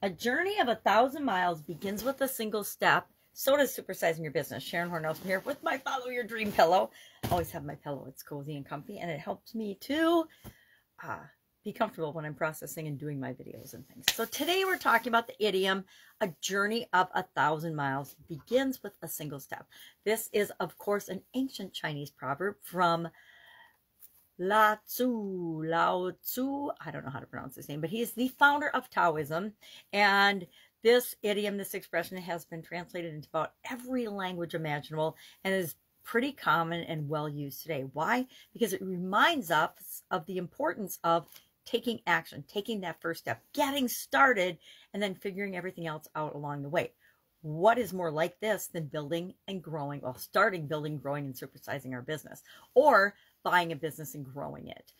A journey of 1,000 miles begins with a single step. So does Supersizing Your Business. Sharon Horne-Ellstrom here with my Follow Your Dream pillow. I always have my pillow. It's cozy and comfy, and it helps me to be comfortable when I'm processing and doing my videos and things. So today we're talking about the idiom, a journey of 1,000 miles begins with a single step. This is, of course, an ancient Chinese proverb from Lao Tzu, I don't know how to pronounce his name, but he is the founder of Taoism. And this idiom, this expression has been translated into about every language imaginable and is pretty common and well used today. Why? Because it reminds us of the importance of taking action, taking that first step, getting started, and then figuring everything else out along the way. What is more like this than building and growing, well, starting building, growing, and supersizing our business, or buying a business and growing it?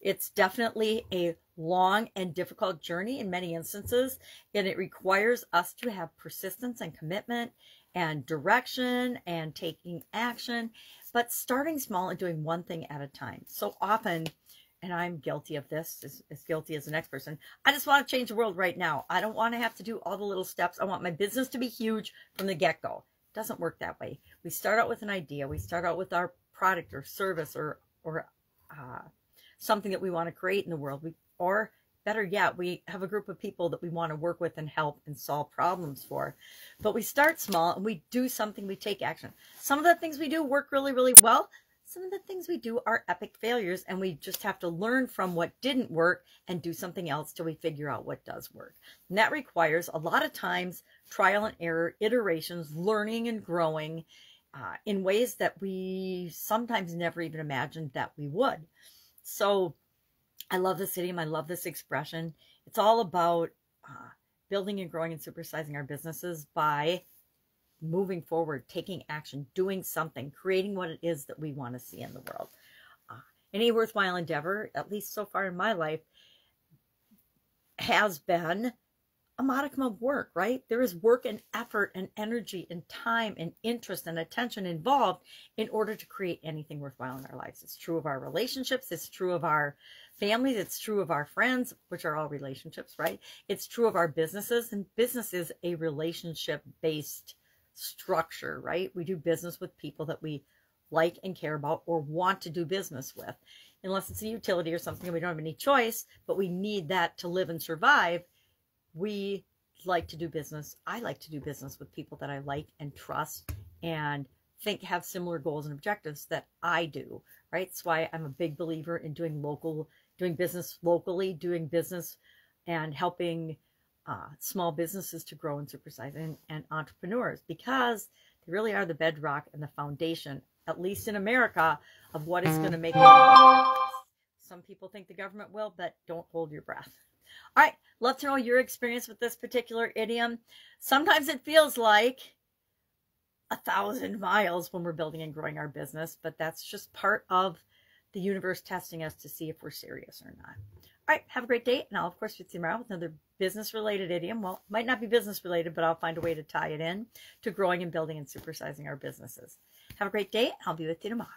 It's definitely a long and difficult journey in many instances, and it requires us to have persistence and commitment and direction and taking action, but starting small and doing one thing at a time. So often, and I'm guilty of this, as guilty as the next person, I just want to change the world right now. I don't want to have to do all the little steps. I want my business to be huge from the get-go. It doesn't work that way. We start out with an idea. We start out with our product or service or something that we want to create in the world. Or better yet, we have a group of people that we want to work with and help and solve problems for. But we start small and we do something, we take action. Some of the things we do work really, really well. Some of the things we do are epic failures, and we just have to learn from what didn't work and do something else till we figure out what does work. And that requires a lot of times trial and error, iterations, learning and growing in ways that we sometimes never even imagined that we would. So I love this idiom. I love this expression. It's all about building and growing and supersizing our businesses by moving forward, taking action, doing something, creating what it is that we want to see in the world. Any worthwhile endeavor, at least so far in my life, has been a modicum of work, right? There is work and effort and energy and time and interest and attention involved in order to create anything worthwhile in our lives. It's true of our relationships. It's true of our families. It's true of our friends, which are all relationships, right? It's true of our businesses, and business is a relationship-based structure, right? We do business with people that we like and care about or want to do business with. Unless it's a utility or something and we don't have any choice, but we need that to live and survive, we like to do business. I like to do business with people that I like and trust and think have similar goals and objectives that I do, right? That's why I'm a big believer in doing business locally, doing business and helping small businesses to grow and supersize, and entrepreneurs, because they really are the bedrock and the foundation, at least in America, of what is going to make it. Some people think the government will, but don't hold your breath. All right, love to know your experience with this particular idiom. Sometimes it feels like 1,000 miles when we're building and growing our business, but that's just part of the universe testing us to see if we're serious or not. All right, have a great day, and I'll, of course, be tomorrow with another business-related idiom. Well, it might not be business-related, but I'll find a way to tie it in to growing and building and supersizing our businesses. Have a great day, and I'll be with you tomorrow.